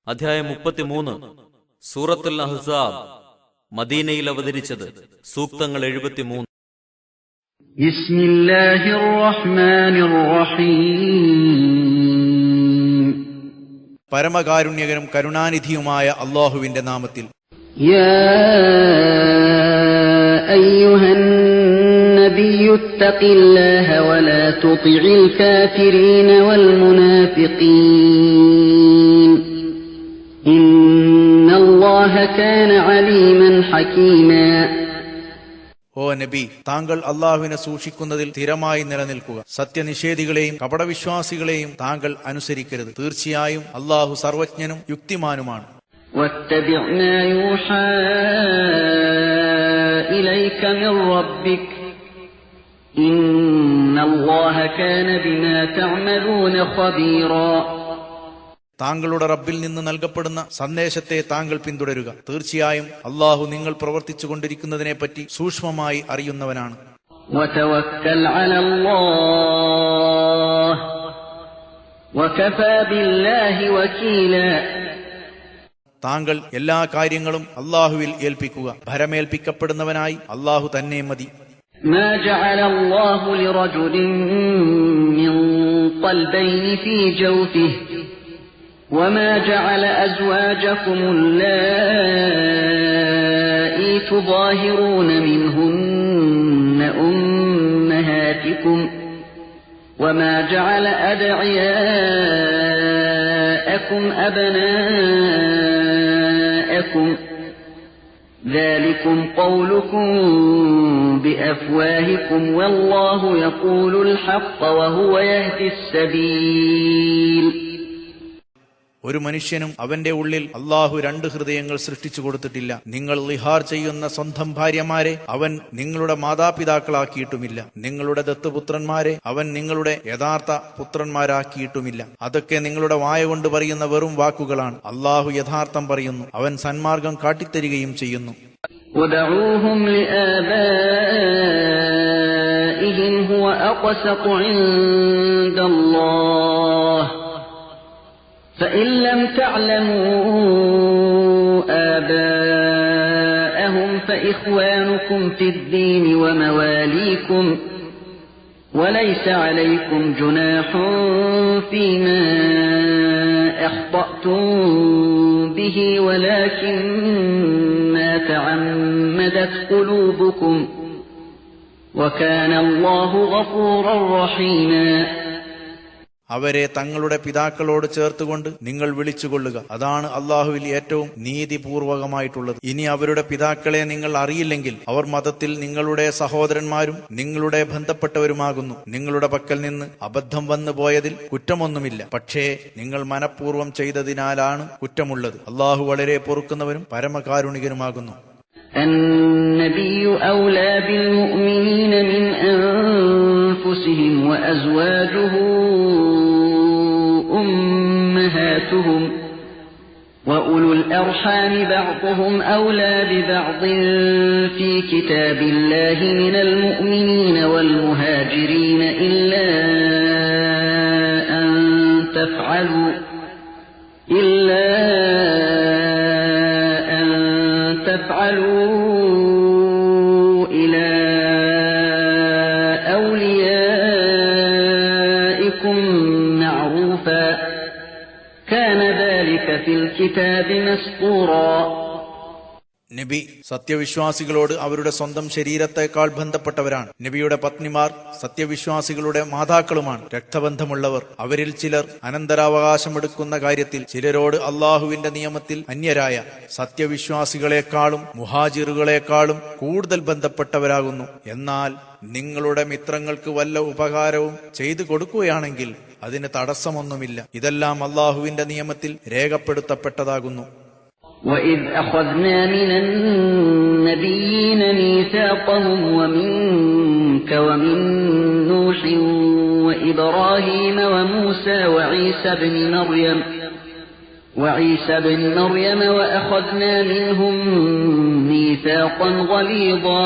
അധ്യായം 33. സൂറത്തുൽ അഹ്സാബ്. മദീനയിൽ അവതരിച്ചത്. സൂക്തങ്ങൾ 73. ബിസ്മില്ലാഹിർ റഹ്മാനിർ റഹീം. പരമകാരുണ്യകനും കരുണാനിധിയുമായ അല്ലാഹുവിന്റെ നാമത്തിൽ. യാ അയ്യുഹൻ നബിയ്യു തഖില്ലാഹ വലാ തുതിഇൽ കാഫിരീന വൽ മുനാഫിഖീൻ ഇന്നല്ലാഹ കാന അലീമൻ ഹകീമാ. ഓ നബി, താങ്കൾ അല്ലാഹുവിനെ സൂക്ഷിക്കുന്നതിൽ സ്ഥിരമായി നിലനിൽക്കുക. സത്യനിഷേധികളെയും കപടവിശ്വാസികളെയും താങ്കൾ അനുസരിക്കരുത്. തീർച്ചയായും അല്ലാഹു സർവജ്ഞനും യുക്തിമാനുമാണ്. വത്തബിഅ മാ യൂഹാ ഇലൈക മിർ റബ്ബിക ഇന്നല്ലാഹ കാന ബിമാ തഅമലൂന ഖബീറാ. താങ്കളുടെ റബ്ബിൽ നിന്ന് നൽകപ്പെടുന്ന സന്ദേശത്തെ താങ്കൾ പിന്തുടരുക. തീർച്ചയായും അല്ലാഹു നിങ്ങൾ പ്രവർത്തിച്ചു കൊണ്ടിരിക്കുന്നതിനെപ്പറ്റി സൂക്ഷ്മമായി അറിയുന്നവനാണ്. വതവക്കൽ അലല്ലാഹ് വകഫാ ബില്ലാഹി വകീലാ. താങ്കൾ എല്ലാ കാര്യങ്ങളും അല്ലാഹുവിൽ ഏൽപ്പിക്കുക. ഭരമേൽപ്പിക്കപ്പെടുന്നവനായി അല്ലാഹു തന്നെ മതി. മാ ജഅല അല്ലാഹു ലിറജുലിൻ മിൻ ഖൽബൈനി ഫീ ജൗഫിഹി وما جعل أزواجكم اللائي تظاهرون منهن أمهاتكم وما جعل أدعياءكم أبناءكم ذلكم قولكم بأفواهكم والله يقول الحق وهو يهدي السبيل. ഒരു മനുഷ്യനും അവന്റെ ഉള്ളിൽ അല്ലാഹു രണ്ട് ഹൃദയങ്ങൾ സൃഷ്ടിച്ചു കൊടുത്തിട്ടില്ല. നിങ്ങൾ ലിഹാർ ചെയ്യുന്ന സ്വന്തം ഭാര്യമാരെ അവൻ നിങ്ങളുടെ മാതാപിതാക്കളാക്കിയിട്ടുമില്ല. നിങ്ങളുടെ ദത്തുപുത്രന്മാരെ അവൻ നിങ്ങളുടെ യഥാർത്ഥ പുത്രന്മാരാക്കിയിട്ടുമില്ല. അതൊക്കെ നിങ്ങളുടെ വായ കൊണ്ട് പറയുന്ന വെറും വാക്കുകളാണ്. അല്ലാഹു യഥാർത്ഥം പറയുന്നു. അവൻ സന്മാർഗം കാട്ടിത്തരികയും ചെയ്യുന്നു. وَدَعُوهُمْ لِآبَائِهِمْ هُوَ أَقْسَطُ عِندَ اللَّهِ فَإِن لَّمْ تَعْلَمُوا آبَاءَهُمْ فَإِخْوَانُكُمْ فِي الدِّينِ وَمَوَالِيكُمْ وَلَيْسَ عَلَيْكُمْ جُنَاحٌ فِيمَا أَخْطَأْتُم بِهِ وَلَكِن مَّا تَعَمَّدَتْ قُلُوبُكُمْ وَكَانَ اللَّهُ غَفُورًا رَّحِيمًا. അവരെ തങ്ങളുടെ പിതാക്കളോട് ചേർത്തുകൊണ്ട് നിങ്ങൾ വിളിച്ചുകൊള്ളുക. അതാണ് അല്ലാഹുവിൽ ഏറ്റവും നീതിപൂർവകമായിട്ടുള്ളത്. ഇനി അവരുടെ പിതാക്കളെ നിങ്ങൾ അറിയില്ലെങ്കിൽ അവർ മതത്തിൽ നിങ്ങളുടെ സഹോദരന്മാരും നിങ്ങളുടെ ബന്ധപ്പെട്ടവരുമാകുന്നു. നിങ്ങളുടെ പക്കൽ നിന്ന് അബദ്ധം വന്നു പോയതിൽ കുറ്റമൊന്നുമില്ല. പക്ഷേ നിങ്ങൾ മനഃപൂർവ്വം ചെയ്തതിനാലാണ് കുറ്റമുള്ളത്. അല്ലാഹു വളരെ പൊറുക്കുന്നവനും പരമകാരുണികനുമാകുന്നു. النبي أولى بالمؤمنين من أنفسهم وأزواجه أمهاتهم وأولو الأرحام بعضهم أولى ببعض في كتاب الله من المؤمنين والمهاجرين إلا أن تفعلوا إلى أوليائكم معروفا كان ذلك في الكتاب مسطورا. നബി സത്യവിശ്വാസികളോട് അവരുടെ സ്വന്തം ശരീരത്തെക്കാൾ ബന്ധപ്പെട്ടവരാണ്. നബിയുടെ പത്നിമാർ സത്യവിശ്വാസികളുടെ മാതാക്കളുമാണ്. രക്തബന്ധമുള്ളവർ അവരിൽ ചിലർ അനന്തരാവകാശമെടുക്കുന്ന കാര്യത്തിൽ ചിലരോട് അല്ലാഹുവിന്റെ നിയമത്തിൽ അന്യരായ സത്യവിശ്വാസികളെക്കാളും മുഹാജിറുകളെക്കാളും കൂടുതൽ ബന്ധപ്പെട്ടവരാകുന്നു. എന്നാൽ നിങ്ങളുടെ മിത്രങ്ങൾക്ക് വല്ല ഉപകാരവും ചെയ്തു കൊടുക്കുകയാണെങ്കിൽ അതിന് തടസ്സമൊന്നുമില്ല. ഇതെല്ലാം അല്ലാഹുവിന്റെ നിയമത്തിൽ രേഖപ്പെടുത്തപ്പെട്ടതാകുന്നു. وَإِذْ أَخَذْنَا مِنَ النَّبِيِّينَ مِيثَاقَهُمْ وَمِنكَ وَمِن نُّوحٍ وَإِبْرَاهِيمَ وَمُوسَى وَعِيسَى ابْنِ مَرْيَمَ وَأَخَذْنَا مِنْهُم مِّيثَاقًا غَلِيظًا.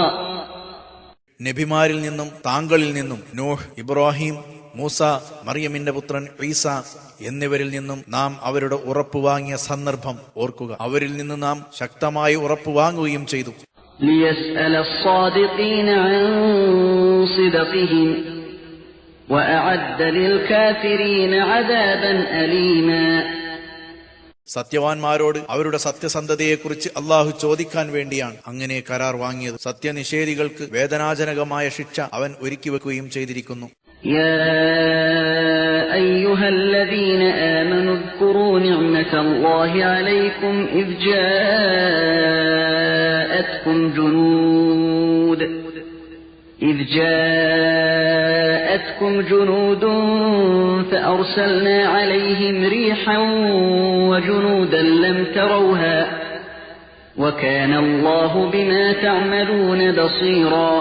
നബിമാരിൽ നിന്നും താങ്കളിൽ നിന്നും നൂഹ്, ഇബ്രാഹിം, മൂസ, മറിയമിന്റെ പുത്രൻ ഈസ എന്നിവരിൽ നിന്നും നാം അവരുടെ ഉറപ്പ് വാങ്ങിയ സന്ദർഭം ഓർക്കുക. അവരിൽ നിന്ന് നാം ശക്തമായി ഉറപ്പ് വാങ്ങുകയും ചെയ്തു. ليسأل الصادقين عن صدقهم وأعد للكافرين عذابا أليما. സത്യവാൻമാരോട് അവരുടെ സത്യസന്ധതയെക്കുറിച്ച് അള്ളാഹു ചോദിക്കാൻ വേണ്ടിയാണ് അങ്ങനെ കരാർ വാങ്ങിയത്. സത്യനിഷേധികൾക്ക് വേദനാജനകമായ ശിക്ഷ അവൻ ഒരുക്കിവെക്കുകയും ചെയ്തിരിക്കുന്നു. يا أيها الذين آمنوا اذكروا نعمة الله عليكم إذ جاءتكم جنود فأرسلنا عليهم ريحا وجنودا لم تروها وكان الله بما تعملون بصيرا.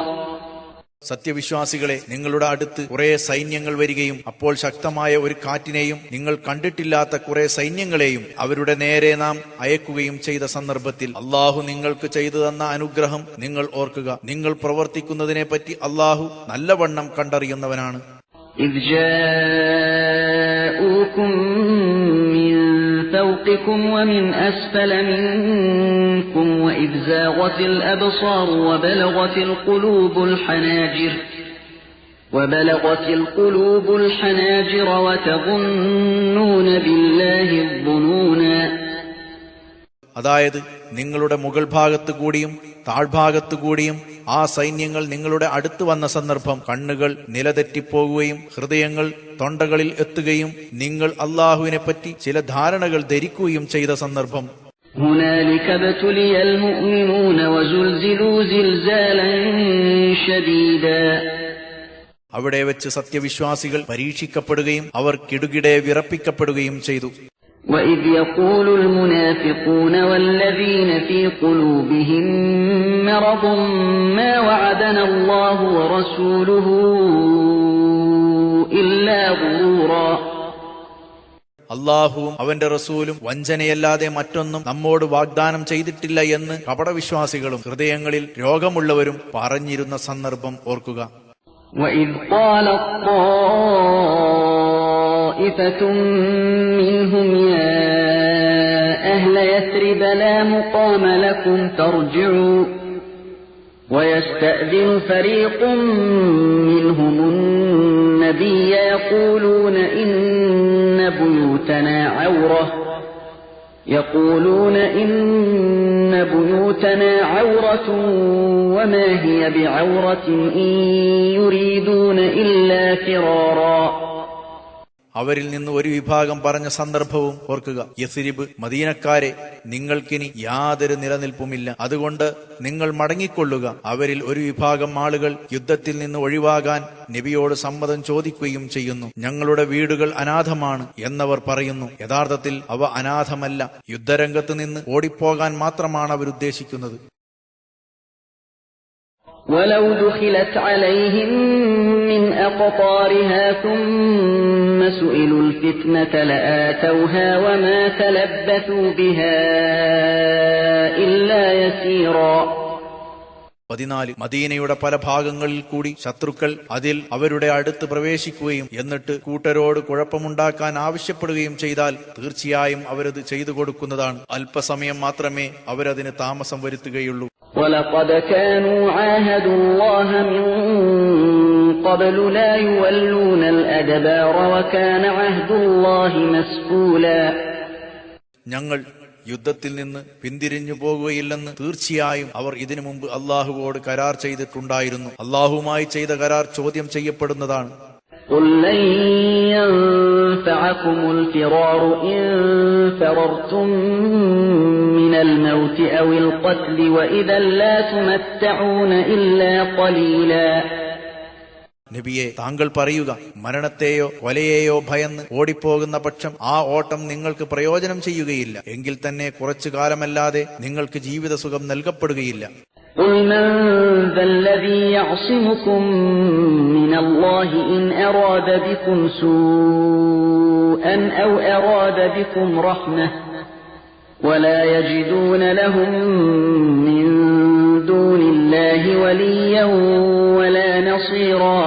സത്യവിശ്വാസികളെ, നിങ്ങളുടെ അടുത്ത് കുറെ സൈന്യങ്ങൾ വരികയും അപ്പോൾ ശക്തമായ ഒരു കാറ്റിനെയും നിങ്ങൾ കണ്ടിട്ടില്ലാത്ത കുറെ സൈന്യങ്ങളെയും അവരുടെ നേരെ നാം അയക്കുകയും ചെയ്ത സന്ദർഭത്തിൽ അള്ളാഹു നിങ്ങൾക്ക് ചെയ്തു തന്ന അനുഗ്രഹം നിങ്ങൾ ഓർക്കുക. നിങ്ങൾ പ്രവർത്തിക്കുന്നതിനെ പറ്റി അള്ളാഹു നല്ലവണ്ണം കണ്ടറിയുന്നവനാണ്. إذ جاءوكم من فوقكم ومن أسفل منكم وإذ زاغت الأبصار وبلغت القلوب الحناجر وتظنون بالله الظنونا. അതായത് നിങ്ങളുടെ മുകൾ ഭാഗത്തു കൂടിയും താഴ്ഭാഗത്തു കൂടിയും ആ സൈന്യങ്ങൾ നിങ്ങളുടെ അടുത്ത് വന്ന സന്ദർഭം കണ്ണുകൾ നിലതെറ്റിപ്പോകുകയും ഹൃദയങ്ങൾ തൊണ്ടകളിൽ എത്തുകയും നിങ്ങൾ അള്ളാഹുവിനെ പറ്റി ചില ധാരണകൾ ധരിക്കുകയും ചെയ്ത സന്ദർഭം. هنالك ابتلي المؤمنون وزلزلوا زلزالا شديدا. അവിടെ വെച്ച് സത്യവിശ്വാസികൾ പരീക്ഷിക്കപ്പെടുകയും അവർ കിടുകിടെ വിറപ്പിക്കപ്പെടുകയും ചെയ്തു. وإذ يقول المنافقون والذين في قلوبهم مرض ما وعدنا الله ورسوله إلا غرورا. അള്ളാഹുവും അവന്റെ റസൂലും വഞ്ചനയല്ലാതെ മറ്റൊന്നും നമ്മോട് വാഗ്ദാനം ചെയ്തിട്ടില്ല എന്ന് കപടവിശ്വാസികളും ഹൃദയങ്ങളിൽ രോഗമുള്ളവരും പറഞ്ഞിരുന്ന സന്ദർഭം ഓർക്കുക. وإذ قالت طائفة منهم يا أهل يثرب لا مقام لكم فارجعوا ويستأذن فريق منهم النبي يقولون إن بيوتنا عورة وما هي بعورة إن يريدون إلا فرارا. അവരിൽ നിന്ന് ഒരു വിഭാഗം പറഞ്ഞ സന്ദർഭവും ഓർക്കുക. യസ്രിബ്, മദീനക്കാരെ, നിങ്ങൾക്കിനി യാതൊരു നിലനിൽപ്പുമില്ല, അതുകൊണ്ട് നിങ്ങൾ മടങ്ങിക്കൊള്ളുക. അവരിൽ ഒരു വിഭാഗം ആളുകൾ യുദ്ധത്തിൽ നിന്ന് ഒഴിവാകാൻ നബിയോട് സമ്മതം ചോദിക്കുകയും ചെയ്യുന്നു. ഞങ്ങളുടെ വീടുകൾ അനാഥമാണ് എന്നവർ പറയുന്നു. യഥാർത്ഥത്തിൽ അവ അനാഥമല്ല, യുദ്ധരംഗത്ത് നിന്ന് ഓടിപ്പോകാൻ മാത്രമാണ് അവരുദ്ദേശിക്കുന്നത്. ولو دخلت عليهم من أقطارها ثم سئلوا الفتنة لآتوها وما تلبثوا بها إلا يسيرا. 14 മദീനയുടെ പല ഭാഗങ്ങളിൽ കൂടി ശത്രുക്കൾ അതിൽ അവരുടെ അടുത്ത് പ്രവേശിക്കുകയും എന്നിട്ട് കൂട്ടരോട് കുഴപ്പമുണ്ടാക്കാൻ ആവശ്യപ്പെടുകയും ചെയ്താൽ തീർച്ചയായും അവരത് ചെയ്തു കൊടുക്കുന്നതാണ്. അല്പസമയം മാത്രമേ അവരതിന് താമസം വരുത്തുകയുള്ളൂ. وَلَقَدْ كَانُوا عَاهَدُوا اللَّهَ مِنْ قَبْلُ لَا يُوَلُّونَ الْأَدْبَارَ وَكَانَ عَهْدُ اللَّهِ مَسْئُولًا. ഞങ്ങൾ യുദ്ധത്തിൽ നിന്ന് പിന്തിരിഞ്ഞു പോകുകയില്ലെന്ന് തീർച്ചയായും അവർ ഇതിനു മുമ്പ് അള്ളാഹുവോട് കരാർ ചെയ്തിട്ടുണ്ടായിരുന്നു. അള്ളാഹുമായി ചെയ്ത കരാർ ചോദ്യം ചെയ്യപ്പെടുന്നതാണ്. قُلْ لَنْ يَنْفَعَكُمُ الْفِرَارُ إِنْ فَرَرْتُمْ مِنَ الْمَوْتِ أَوِ الْقَتْلِ وَإِذًا لَا تُمَتَّعُونَ إِلَّا قَلِيلًا. നബിയെ, താങ്കൾ പറയുക, മരണത്തെയോ കൊലയെയോ ഭയന്ന് ഓടിപ്പോകുന്ന പക്ഷം ആ ഓട്ടം നിങ്ങൾക്ക് പ്രയോജനം ചെയ്യുകയില്ല. എങ്കിൽ തന്നെ കുറച്ചു കാലമല്ലാതെ നിങ്ങൾക്ക് ജീവിത സുഖം നൽകപ്പെടുകയില്ല. قُلْ مَنْ ذَا الَّذِي يَعْصِمُكُمْ مِنَ اللَّهِ إِنْ أَرَادَ بِكُمْ سُوءًا أَوْ أَرَادَ بِكُمْ رَحْمَةً وَلَا يَجِدُونَ لَهُم مِّن دُونِ اللَّهِ وَلِيًّا وَلَا نَصِيرًا.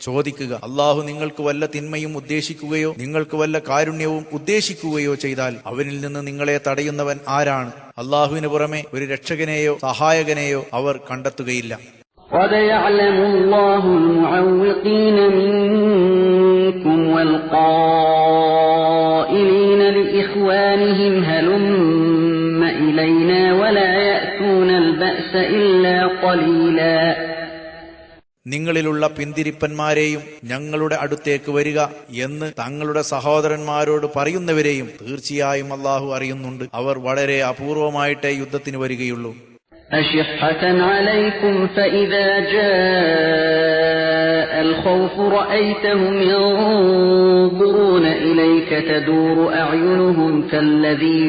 ചോദിക്കുക, അള്ളാഹു നിങ്ങൾക്ക് വല്ല തിന്മയും ഉദ്ദേശിക്കുകയോ നിങ്ങൾക്ക് വല്ല കാരുണ്യവും ഉദ്ദേശിക്കുകയോ ചെയ്താൽ അവനിൽ നിന്ന് നിങ്ങളെ തടയുന്നവൻ ആരാണ്? അള്ളാഹുവിന് പുറമെ ഒരു രക്ഷകനെയോ സഹായകനെയോ അവർ കണ്ടെത്തുകയില്ല. قد يعلم الله المعوقين منكم والقائلين لإخوانهم هلم إلينا ولا يأتون البأس إلا قليلا. നിങ്ങളിലുള്ള പിന്തിരിപ്പന്മാരെയും ഞങ്ങളുടെ അടുത്തേക്ക് വരിക എന്ന് തങ്ങളുടെ സഹോദരന്മാരോട് പറയുന്നവരെയും തീർച്ചയായും അള്ളാഹു അറിയുന്നുണ്ട്. അവർ വളരെ അപൂർവമായിട്ടേ യുദ്ധത്തിന് വരികയുള്ളൂ. أشحة عليكم فإذا جاء الخوف رأيتهم ينظرون إليك تدور أعينهم كالذي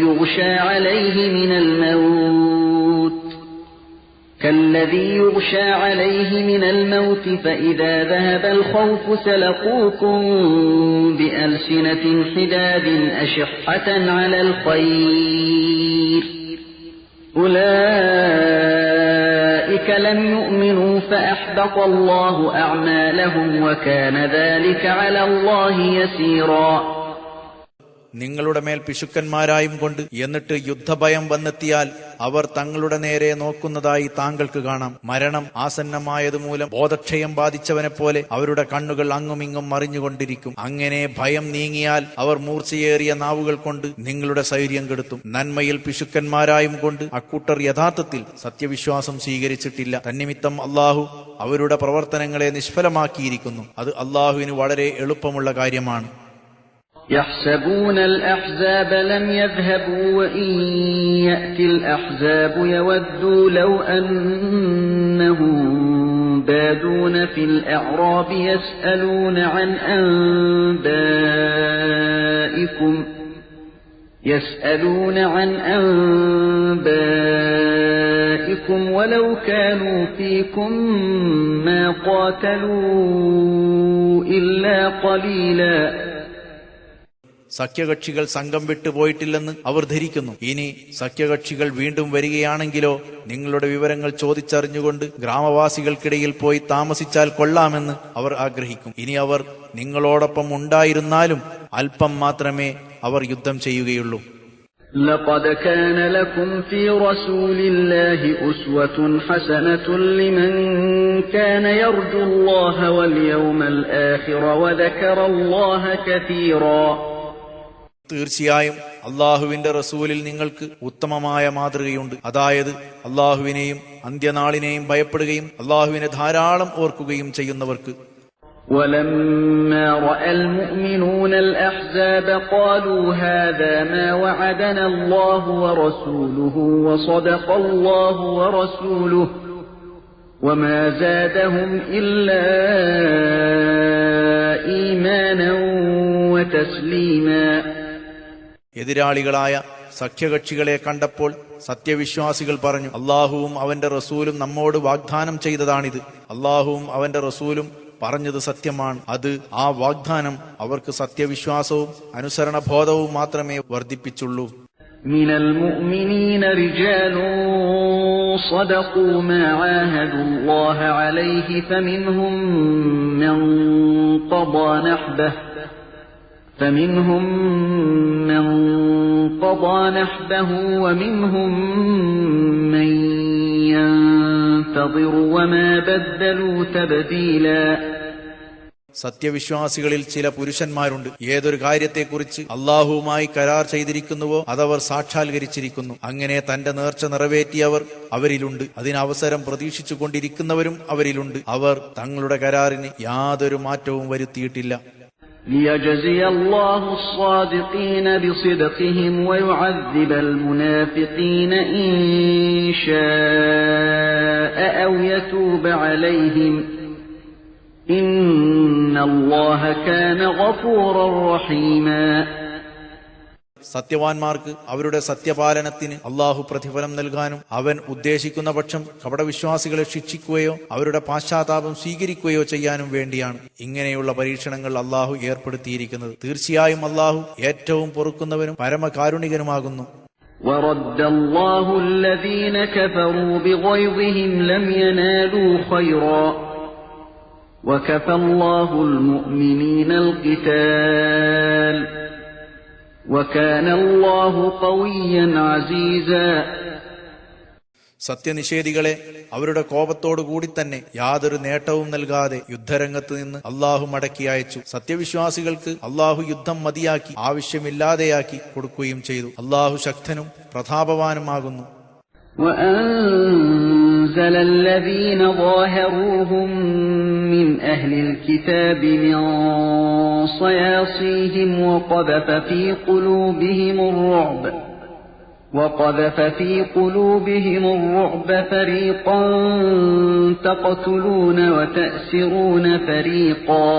يغشى عليه من الموت فإذا ذهب الخوف سلقوكم بألسنة حداد أشحة على الخير أولئك لم يؤمنوا فأحبط الله أعمالهم وكان ذلك على الله يسيرا. നിങ്ങളുടെ മേൽ പിശുക്കന്മാരായും കൊണ്ട് എന്നിട്ട് യുദ്ധഭയം വന്നെത്തിയാൽ അവർ തങ്ങളുടെ നേരെ നോക്കുന്നതായി താങ്കൾക്ക് കാണാം. മരണം ആസന്നമായതുമൂലം ബോധക്ഷയം ബാധിച്ചവനെ പോലെ അവരുടെ കണ്ണുകൾ അങ്ങുമിങ്ങും മറിഞ്ഞുകൊണ്ടിരിക്കും. അങ്ങനെ ഭയം നീങ്ങിയാൽ അവർ മൂർച്ചയേറിയ നാവുകൾ കൊണ്ട് നിങ്ങളുടെ സൈര്യം കെടുത്തും. നന്മയിൽ പിശുക്കന്മാരായും കൊണ്ട് അക്കൂട്ടർ യഥാർത്ഥത്തിൽ സത്യവിശ്വാസം സ്വീകരിച്ചിട്ടില്ല. തന്നിമിത്തം അള്ളാഹു അവരുടെ പ്രവർത്തനങ്ങളെ നിഷ്ഫലമാക്കിയിരിക്കുന്നു. അത് അള്ളാഹുവിന് വളരെ എളുപ്പമുള്ള കാര്യമാണ്. يحسبون الأحزاب لم يذهبوا وإن يأتي الأحزاب يودوا لو أنهم بادون في الأعراب يسألون عن أنبائكم ولو كانوا فيكم ما قاتلوا إلا قليلا. സഖ്യകക്ഷികൾ സംഘം വിട്ടുപോയിട്ടില്ലെന്ന് അവർ ധരിക്കുന്നു. ഇനി സഖ്യകക്ഷികൾ വീണ്ടും വരികയാണെങ്കിലോ നിങ്ങളുടെ വിവരങ്ങൾ ചോദിച്ചറിഞ്ഞുകൊണ്ട് ഗ്രാമവാസികൾക്കിടയിൽ പോയി താമസിച്ചാൽ കൊള്ളാമെന്ന് അവർ ആഗ്രഹിക്കും. ഇനി അവർ നിങ്ങളോടൊപ്പം ഉണ്ടായിരുന്നാലും അല്പം മാത്രമേ അവർ യുദ്ധം ചെയ്യുകയുള്ളൂ. لقد كان لكم في رسول الله أسوة حسنة لمن كان يرجو الله واليوم الآخر وذكر الله كثيرا. തീർച്ചയായും അള്ളാഹുവിന്റെ റസൂലിൽ നിങ്ങൾക്ക് ഉത്തമമായ മാതൃകയുണ്ട്. അതായത് അള്ളാഹുവിനെയും അന്ത്യനാളിനെയും ഭയപ്പെടുകയും അള്ളാഹുവിനെ ധാരാളം ഓർക്കുകയും ചെയ്യുന്നവർക്ക്. ولما رأى المؤمنون الأحزاب قالوا هذا ما وعدنا الله ورسوله وصدق الله ورسوله وما زادهم إلا إيمانا وتسليما. എതിരാളികളായ സഖ്യകക്ഷികളെ കണ്ടപ്പോൾ സത്യവിശ്വാസികൾ പറഞ്ഞു, അള്ളാഹുവും അവന്റെ റസൂലും നമ്മോട് വാഗ്ദാനം ചെയ്തതാണിത്. അള്ളാഹുവും അവന്റെ റസൂലും പറഞ്ഞത് സത്യമാണ്. അത് ആ വാഗ്ദാനം അവർക്ക് സത്യവിശ്വാസവും അനുസരണബോധവും മാത്രമേ വർദ്ധിപ്പിച്ചുള്ളൂ. من المؤمنين رجال صدقوا ما عاهدوا الله عليه فمنهم من قضى نحبه ومنهم من ينتظر وما بدلوا تبديلا. സത്യവിശ്വാസികളിൽ ചില പുരുഷന്മാരുണ്ട്. ഏതൊരു കാര്യത്തെക്കുറിച്ച് അള്ളാഹുവുമായി കരാർ ചെയ്തിരിക്കുന്നുവോ അതവർ സാക്ഷാത്കരിച്ചിരിക്കുന്നു. അങ്ങനെ തന്റെ നേർച്ച നിറവേറ്റിയവർ അവരിലുണ്ട്. അതിനവസരം പ്രതീക്ഷിച്ചു കൊണ്ടിരിക്കുന്നവരും അവരിലുണ്ട്. അവർ തങ്ങളുടെ കരാറിന് യാതൊരു മാറ്റവും വരുത്തിയിട്ടില്ല. ليجزي الله الصادقين بصدقهم ويعذب المنافقين إن شاء أو يتوب عليهم إن الله كان غفورا رحيما. സത്യവാൻമാർക്ക് അവരുടെ സത്യപാലനത്തിന് അള്ളാഹു പ്രതിഫലം നൽകാനും അവൻ ഉദ്ദേശിക്കുന്ന പക്ഷം കപടവിശ്വാസികളെ ശിക്ഷിക്കുകയോ അവരുടെ പാശ്ചാത്താപം സ്വീകരിക്കുകയോ ചെയ്യാനും വേണ്ടിയാണ് ഇങ്ങനെയുള്ള പരീക്ഷണങ്ങൾ അള്ളാഹു ഏർപ്പെടുത്തിയിരിക്കുന്നത്. തീർച്ചയായും അള്ളാഹു ഏറ്റവും പൊറുക്കുന്നവനും പരമകാരുണികനുമാകുന്നു. وَرَدَّ اللَّهُ الَّذِينَ كَفَرُوا بِغَيْظِهِمْ لَمْ يَنَالُوا خَيْرًا وكفى الله المؤمنين القتال وكان الله قويا عزيزا. സത്യനിഷേധികളെ അവരുടെ കോപത്തോടുകൂടി തന്നെ യാതൊരു നേട്ടവും നൽകാതെ യുദ്ധരംഗത്ത് നിന്ന് അള്ളാഹു മടക്കി അയച്ചു. സത്യവിശ്വാസികൾക്ക് അള്ളാഹു യുദ്ധം മതിയാക്കി ആവശ്യമില്ലാതെയാക്കി കൊടുക്കുകയും ചെയ്തു. അള്ളാഹു ശക്തനും പ്രതാപവാനുമാകുന്നു. وأنزل الذين ظاهروهم من أهل الكتاب من صياصيهم وقذف في قلوبهم الرعب فريقا تقتلون وتأسرون فريقا.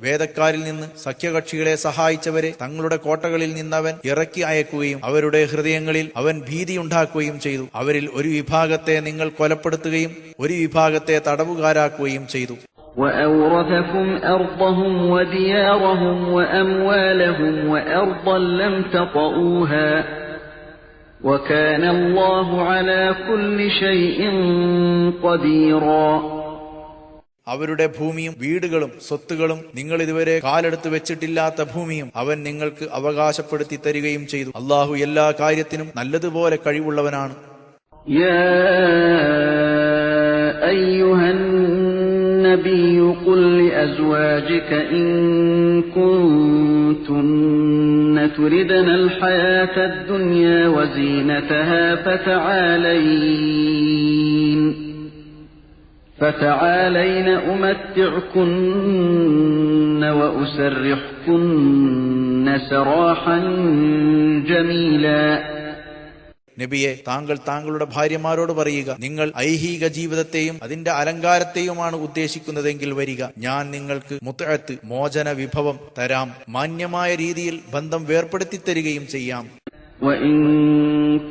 വേദക്കാരിൽ നിന്ന് സഖ്യകക്ഷികളെ സഹായിച്ചവരെ തങ്ങളുടെ കോട്ടകളിൽ നിന്നവൻ ഇറക്കി അയക്കുകയും അവരുടെ ഹൃദയങ്ങളിൽ അവൻ ഭീതിയുണ്ടാക്കുകയും ചെയ്തു. അവരിൽ ഒരു വിഭാഗത്തെ നിങ്ങൾ കൊലപ്പെടുത്തുകയും ഒരു വിഭാഗത്തെ തടവുകാരാക്കുകയും ചെയ്തു. وأورثكم أرضهم وديارهم وأموالهم وأرضا لم تطئوها وكان الله على كل شيء قديرا. അവരുടെ ഭൂമിയും വീടുകളും സ്വത്തുകളും നിങ്ങൾ ഇതുവരെ കാലെടുത്ത് വെച്ചിട്ടില്ലാത്ത ഭൂമിയും അവൻ നിങ്ങൾക്ക് അവകാശപ്പെടുത്തി തരികയും ചെയ്തു. അള്ളാഹു എല്ലാ കാര്യത്തിനും നല്ലതുപോലെ കഴിവുള്ളവനാണ്. യാ അയ്യുഹൻ നബിയ്യ ഖുൽ ലിഅസ്വാജിക ഇൻ കുൻതുന്ന തുരിദനൽ ഹയാത്തദ് ദുനിയ വസീനതഹാ فتعالين أمتعكن وأسرحكن سراحا جميلا. നബിയെ, താങ്കൾ താങ്കളുടെ ഭാര്യമാരോട് പറയുക, നിങ്ങൾ ഐഹിക ജീവിതത്തെയും അതിന്റെ അലങ്കാരത്തെയുമാണ് ഉദ്ദേശിക്കുന്നതെങ്കിൽ വരിക, ഞാൻ നിങ്ങൾക്ക് മുത്അത്ത് മോചന വിഭവം തരാം, മാന്യമായ രീതിയിൽ ബന്ധം വേർപ്പെടുത്തി തരികയും ചെയ്യാം. وإن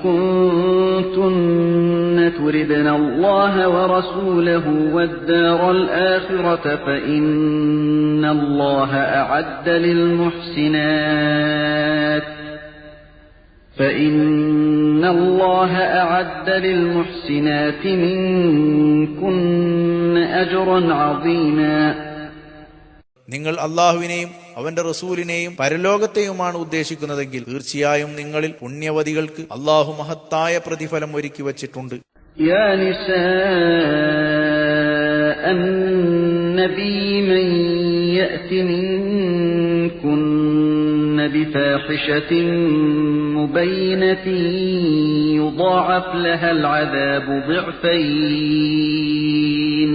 كنتن تردن الله ورسوله والدار الآخرة فإن الله أعد للمحسنات منكن أجرا عظيما. നിങ്ങൾ അള്ളാഹുവിനെയും അവന്റെ റസൂലിനെയും പരലോകത്തെയുമാണ് ഉദ്ദേശിക്കുന്നതെങ്കിൽ തീർച്ചയായും നിങ്ങളിൽ പുണ്യവതികൾക്ക് അള്ളാഹു മഹത്തായ പ്രതിഫലം ഒരുക്കി വച്ചിട്ടുണ്ട്. യാ നിസാഅൻ നബി മൻ യഅതി മിൻകുന്ന ബിഫാഹിശത്തിൻ മുബയ്യിനത്തിൻ യുദാഅഫ് ലഹൽ അദാബു ضعفين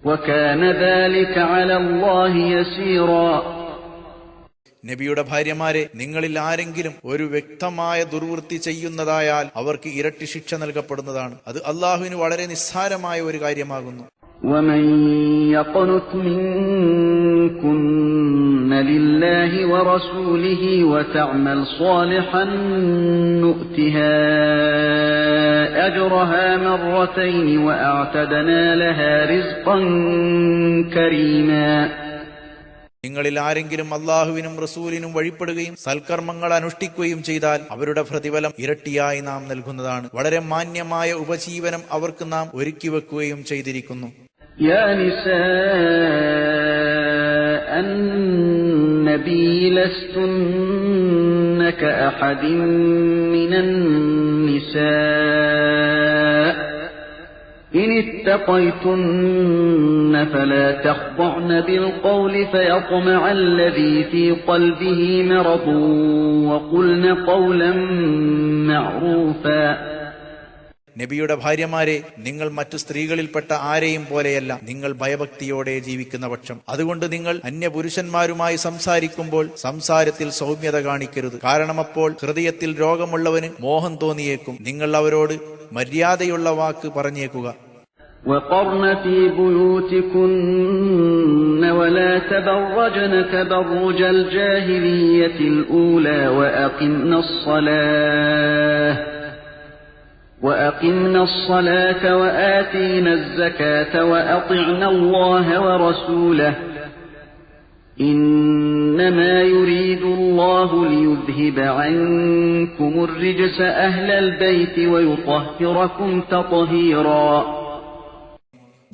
وكان ذلك على الله يسيرا. നബിയുടെ ഭാര്യമാരെ, നിങ്ങളിൽ ആരെങ്കിലും ഒരു വ്യക്തമായ ദുർവൃത്തി ചെയ്യുന്നതായാൽ അവർക്ക് ഇരട്ടി ശിക്ഷ നൽകപ്പെടുന്നതാണ്. അത് അള്ളാഹുവിന് വളരെ നിസ്സാരമായ ഒരു കാര്യമാകുന്നു. ومن يقنت منكن لله ورسوله وتعمل صالحا نؤتها أجرها مرتين وأعتدنا لها رزقا كريما. നിങ്ങളിൽ ആരെങ്കിലും അള്ളാഹുവിനും റസൂലിനും വഴിപ്പെടുകയും സൽക്കർമ്മങ്ങൾ അനുഷ്ഠിക്കുകയും ചെയ്താൽ അവരുടെ പ്രതിഫലം ഇരട്ടിയായി നാം നൽകുന്നതാണ്. വളരെ മാന്യമായ ഉപജീവനം അവർക്ക് നാം ഒരുക്കി വെക്കുകയും ചെയ്തിരിക്കുന്നു. يا نساء النبي لستن كأحد من النساء إن اتقيتن فلا تخضعن بالقول فيطمع الذي في قلبه مرض وقلن قولا معروفا. നബിയുടെ ഭാര്യമാരെ, നിങ്ങൾ മറ്റു സ്ത്രീകളിൽപ്പെട്ട ആരെയും പോലെയല്ല. നിങ്ങൾ ഭയഭക്തിയോടെ ജീവിക്കുന്ന പക്ഷം അതുകൊണ്ട് നിങ്ങൾ അന്യപുരുഷന്മാരുമായി സംസാരിക്കുമ്പോൾ സംസാരത്തിൽ സൗമ്യത കാണിക്കരുത്. കാരണം അപ്പോൾ ഹൃദയത്തിൽ രോഗമുള്ളവന് മോഹം തോന്നിയേക്കും. നിങ്ങൾ അവരോട് മര്യാദയുള്ള വാക്ക് പറഞ്ഞേക്കുക. وقرن في بيوتكن ولا تبرجن تبرج الجاهلية الأولى وأقمنا الصلاة وآتينا الزكاة وأطعنا الله ورسوله إنما يريد الله ليذهب عنكم الرجس أهل البيت ويطهركم تطهيرا.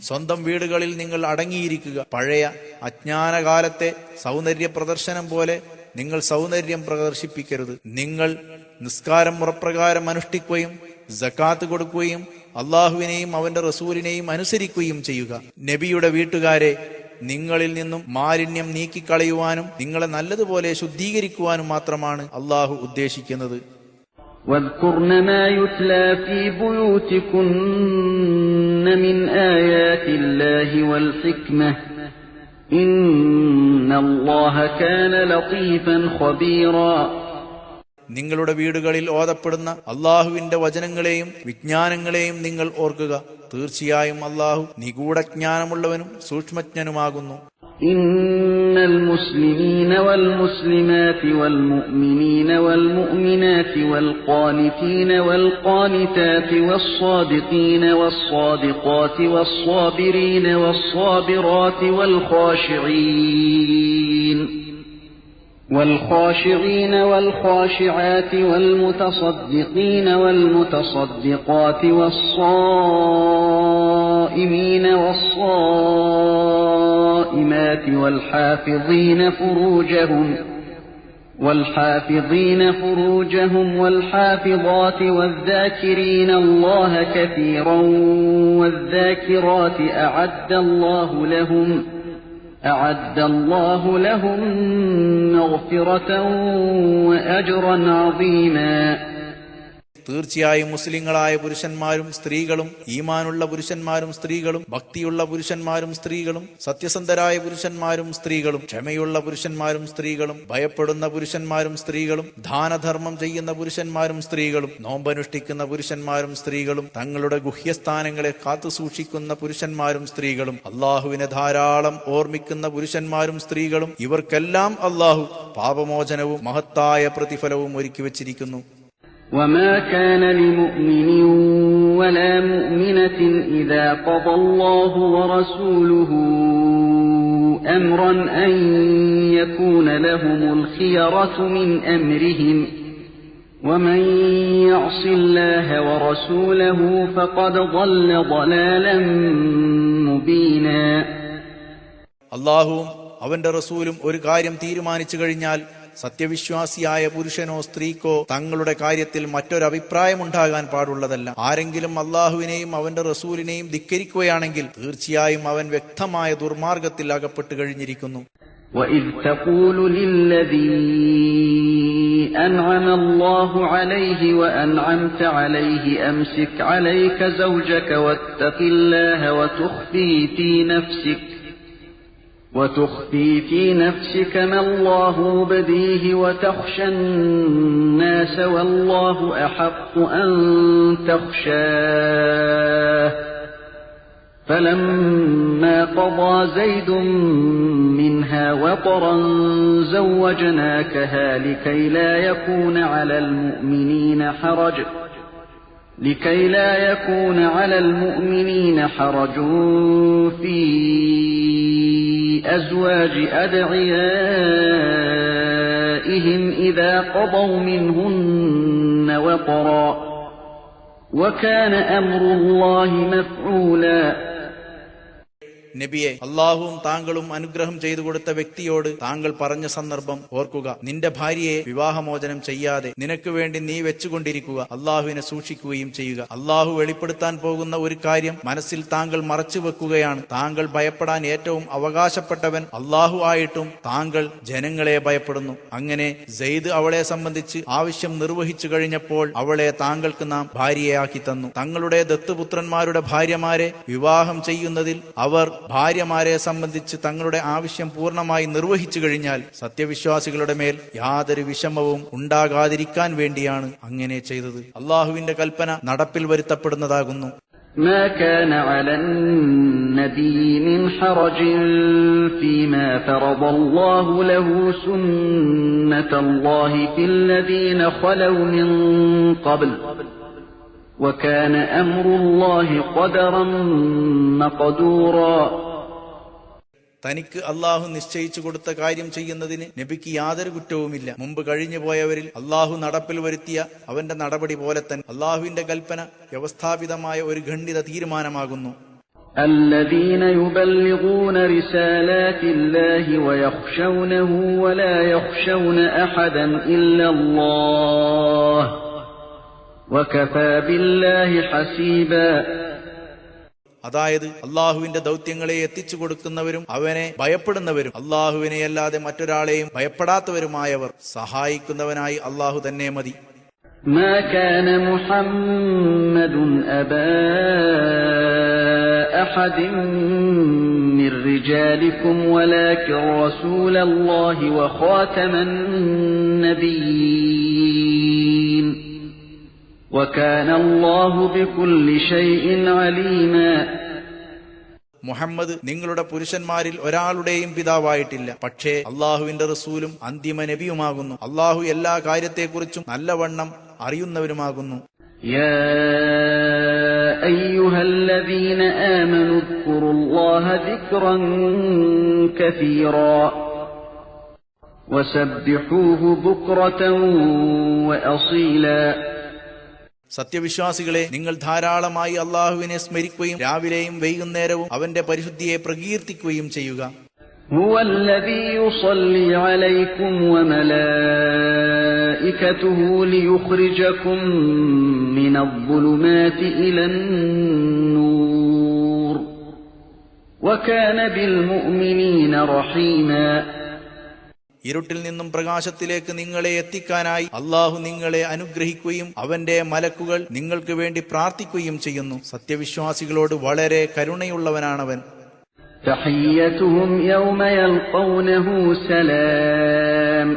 സ്വന്തം വീടുകളിൽ നിങ്ങൾ അടങ്ങിയിരിക്കുക. പഴയ അജ്ഞാനകാലത്തെ സൗന്ദര്യ പ്രദർശനം പോലെ നിങ്ങൾ സൗന്ദര്യം പ്രദർശിപ്പിക്കരുത്. നിങ്ങൾ നിസ്കാരം മുറപ്രകാരം അനുഷ്ഠിക്കുകയും സക്കാത്ത് കൊടുക്കുകയും അള്ളാഹുവിനെയും അവന്റെ റസൂലിനെയും അനുസരിക്കുകയും ചെയ്യുക. നബിയുടെ വീട്ടുകാരെ, നിങ്ങളിൽ നിന്നും മാലിന്യം നീക്കിക്കളയുവാനും നിങ്ങളെ നല്ലതുപോലെ ശുദ്ധീകരിക്കുവാനും മാത്രമാണ് അള്ളാഹു ഉദ്ദേശിക്കുന്നത്. واذكرن ما يتلى في بيوتكن من آيات الله والحكمة إن الله كان لطيفا خبيرا. നിങ്ങളുടെ വീടുകളിൽ ഓതപ്പെടുന്ന അള്ളാഹുവിന്റെ വചനങ്ങളെയും വിജ്ഞാനങ്ങളെയും നിങ്ങൾ ഓർക്കുക. തീർച്ചയായും അള്ളാഹു നിഗൂഢജ്ഞാനമുള്ളവനും സൂക്ഷ്മജ്ഞനുമാകുന്നു. إن المسلمين والمسلمات والمؤمنين والمؤمنات والقانتين والقانتات والصادقين والصادقات والصابرين والصابرات والخاشعين والخاشعات والمتصدقين والمتصدقات والصائمين والصائمات والحافظين فروجهم والحافظات والذاكرين الله كثيرا والذاكرات أعد الله لهم مغفرة وأجرا عظيما. തീർച്ചയായും മുസ്ലിങ്ങളായ പുരുഷന്മാരും സ്ത്രീകളും, ഈമാനുള്ള പുരുഷന്മാരും സ്ത്രീകളും, ഭക്തിയുള്ള പുരുഷന്മാരും സ്ത്രീകളും, സത്യസന്ധരായ പുരുഷന്മാരും സ്ത്രീകളും, ക്ഷമയുള്ള പുരുഷന്മാരും സ്ത്രീകളും, ഭയപ്പെടുന്ന പുരുഷന്മാരും സ്ത്രീകളും, ദാനധർമ്മം ചെയ്യുന്ന പുരുഷന്മാരും സ്ത്രീകളും, നോമ്പനുഷ്ഠിക്കുന്ന പുരുഷന്മാരും സ്ത്രീകളും, തങ്ങളുടെ ഗുഹ്യസ്ഥാനങ്ങളെ കാത്തുസൂക്ഷിക്കുന്ന പുരുഷന്മാരും സ്ത്രീകളും, അള്ളാഹുവിനെ ധാരാളം ഓർമ്മിക്കുന്ന പുരുഷന്മാരും സ്ത്രീകളും, ഇവർക്കെല്ലാം അള്ളാഹു പാപമോചനവും മഹത്തായ പ്രതിഫലവും ഒരുക്കി വച്ചിരിക്കുന്നു. وما كان لمؤمن ولا مؤمنة إذا قضى الله ورسوله أمرا أن يكون لهم الخيرة من أمرهم ومن يعص الله ورسوله فقد ضل ضلالا مبينا. അള്ളാഹുവും അവന്റെ റസൂലും ഒരു കാര്യം തീരുമാനിച്ചു കഴിഞ്ഞാൽ സത്യവിശ്വാസിയായ പുരുഷനോ സ്ത്രീക്കോ തങ്ങളുടെ കാര്യത്തിൽ മറ്റൊരഭിപ്രായമുണ്ടാകാൻ പാടുള്ളതല്ല. ആരെങ്കിലും അള്ളാഹുവിനെയും അവന്റെ റസൂലിനെയും ധിക്കരിക്കുകയാണെങ്കിൽ തീർച്ചയായും അവൻ വ്യക്തമായ ദുർമാർഗത്തിൽ അകപ്പെട്ടു കഴിഞ്ഞിരിക്കുന്നു. وَإِذْ تَقُولُ لِلَّذِي أَنْعَمَ اللَّهُ عَلَيْهِ وَأَنْعَمْتَ عَلَيْهِ أَمْسِكْ عَلَيْكَ زَوْجَكَ وَاتَّقِ اللَّهَ وتخفي في نفسك ما الله مبديه وتخشى الناس والله أحق أن تخشاه فلما قضى زيد منها وطرا زوجناكها لكي لا يكون على المؤمنين حرج في أزواج أدعيائهم إذا قضوا منهن وطرا وكان أمر الله مفعولا. നബിയെ, അള്ളാഹുവും താങ്കളും അനുഗ്രഹം ചെയ്തു കൊടുത്ത വ്യക്തിയോട് താങ്കൾ പറഞ്ഞ സന്ദർഭം ഓർക്കുക. നിന്റെ ഭാര്യയെ വിവാഹമോചനം ചെയ്യാതെ നിനക്ക് വേണ്ടി നീ വെച്ചുകൊണ്ടിരിക്കുക. അള്ളാഹുവിനെ സൂക്ഷിക്കുകയും ചെയ്യുക. അള്ളാഹു വെളിപ്പെടുത്താൻ പോകുന്ന ഒരു കാര്യം മനസ്സിൽ താങ്കൾ മറച്ചു വെക്കുകയാണ്. താങ്കൾ ഭയപ്പെടാൻ ഏറ്റവും അവകാശപ്പെട്ടവൻ അള്ളാഹു ആയിട്ടും താങ്കൾ ജനങ്ങളെ ഭയപ്പെടുന്നു. അങ്ങനെ സെയ്ദ് അവളെ സംബന്ധിച്ച് ആവശ്യം നിർവഹിച്ചു കഴിഞ്ഞപ്പോൾ അവളെ താങ്കൾക്ക് നാം ഭാര്യയാക്കി തന്നു. തങ്ങളുടെ ദത്തുപുത്രന്മാരുടെ ഭാര്യമാരെ വിവാഹം ചെയ്യുന്നതിൽ അവർ ഭാര്യമാരെ സംബന്ധിച്ച് തങ്ങളുടെ ആവശ്യം പൂർണ്ണമായി നിർവഹിച്ചു കഴിഞ്ഞാൽ സത്യവിശ്വാസികളുടെ മേൽ യാതൊരു വിഷമവും ഉണ്ടാകാതിരിക്കാൻ വേണ്ടിയാണ് അങ്ങനെ ചെയ്തത്. അള്ളാഹുവിന്റെ കൽപ്പന നടപ്പിൽ വരുത്തപ്പെടുന്നതാകുന്നു. ما كان على النبي من حرج فيما فرض الله له سنة الله في الذين خلوا من قبل وكان أمر الله قدرا مقدورا. തനിക്ക് അള്ളാഹു നിശ്ചയിച്ചു കൊടുത്ത കാര്യം ചെയ്യുന്നതിന് നബിക്ക് യാതൊരു കുറ്റവുമില്ല. മുമ്പ് കഴിഞ്ഞു പോയവരിൽ അള്ളാഹു നടപ്പിൽ വരുത്തിയ അവന്റെ നടപടി പോലെ തന്നെ അള്ളാഹുവിന്റെ കൽപ്പന വ്യവസ്ഥാപിതമായ ഒരു ഖണ്ഡിത തീരുമാനമാകുന്നു. الذين يبلغون رسالات الله ويخشونه ولا يخشون أحدا إلا الله وكفى بالله حسيبا. അതായത് അള്ളാഹുവിന്റെ ദൗത്യങ്ങളെ എത്തിച്ചു കൊടുക്കുന്നവരും അവനെ ഭയപ്പെടുന്നവരും അള്ളാഹുവിനെയല്ലാതെ മറ്റൊരാളെയും ഭയപ്പെടാത്തവരുമായവർ സഹായിക്കുന്നവനായി അള്ളാഹു തന്നെ മതി. ما كان محمد أبا أحد من رجالكم ولكن رسول الله وخاتم النبيين وكان الله بكل شيء عليما. മുഹമ്മദ് നിങ്ങളുടെ പുരുഷന്മാരിൽ ഒരാളുടെയും പിതാവായിട്ടില്ല, പക്ഷേ അള്ളാഹുവിന്റെ റസൂലും അന്തിമ നബിയുമാകുന്നു. അള്ളാഹു എല്ലാ കാര്യത്തെക്കുറിച്ചും നല്ലവണ്ണം അറിയുന്നവരുമാകുന്നു. يا أيها الذين آمنوا اذكروا الله ذكرا كثيرا وسبحوه بكرة وأصيلا. സത്യവിശ്വാസികളെ, നിങ്ങൾ ധാരാളമായി അള്ളാഹുവിനെ സ്മരിക്കുകയും രാവിലെയും വൈകുന്നേരവും അവന്റെ പരിശുദ്ധിയെ പ്രകീർത്തിക്കുകയും ചെയ്യുക. هو الذي يصلي عليكم وملائكته ليخرجكم من الظلمات إلى النور وكان بالمؤمنين رحيما. ഇരുട്ടിൽ നിന്നും പ്രകാശത്തിലേക്ക് നിങ്ങളെ എത്തിക്കാനായി അള്ളാഹു നിങ്ങളെ അനുഗ്രഹിക്കുകയും അവന്റെ മലക്കുകൾ നിങ്ങൾക്ക് വേണ്ടി പ്രാർത്ഥിക്കുകയും ചെയ്യുന്നു. സത്യവിശ്വാസികളോട് വളരെ കരുണയുള്ളവനാണവൻ. تحيتهم يوم يلقونه سلام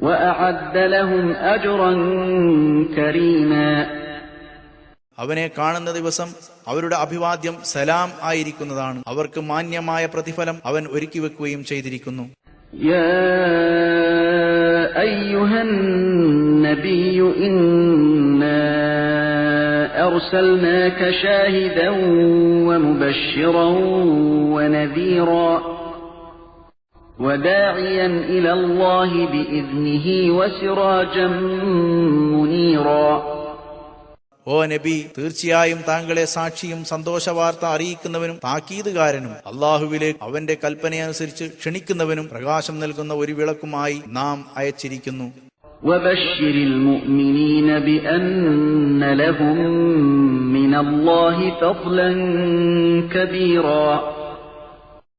وأعد لهم أجرا كريما. അവനെ കാണുന്ന ദിവസം അവരുടെ അഭിവാദ്യം സലാം ആയിരിക്കുന്നതാണ്. അവർക്ക് മാന്യമായ പ്രതിഫലം അവൻ ഒരുക്കി വെക്കുകയും ചെയ്തിരിക്കുന്നു. يا أيها النبي إنا أرسلناك شاهدا ومبشرا ونذيرا وداعيا إلى الله بإذنه وسراجا منيرا. ഓ നബി, തീർച്ചയായും താങ്കളെ സാക്ഷിയും സന്തോഷവാർത്ത അറിയിക്കുന്നവനും താക്കീതുകാരനും അള്ളാഹുവിലേക്ക് അവന്റെ കൽപ്പനയനുസരിച്ച് ക്ഷണിക്കുന്നവനും പ്രകാശം നൽകുന്ന ഒരു വിളക്കുമായി നാം അയച്ചിരിക്കുന്നു. وبشر المؤمنين بأن لهم من الله فضلا كبيرا.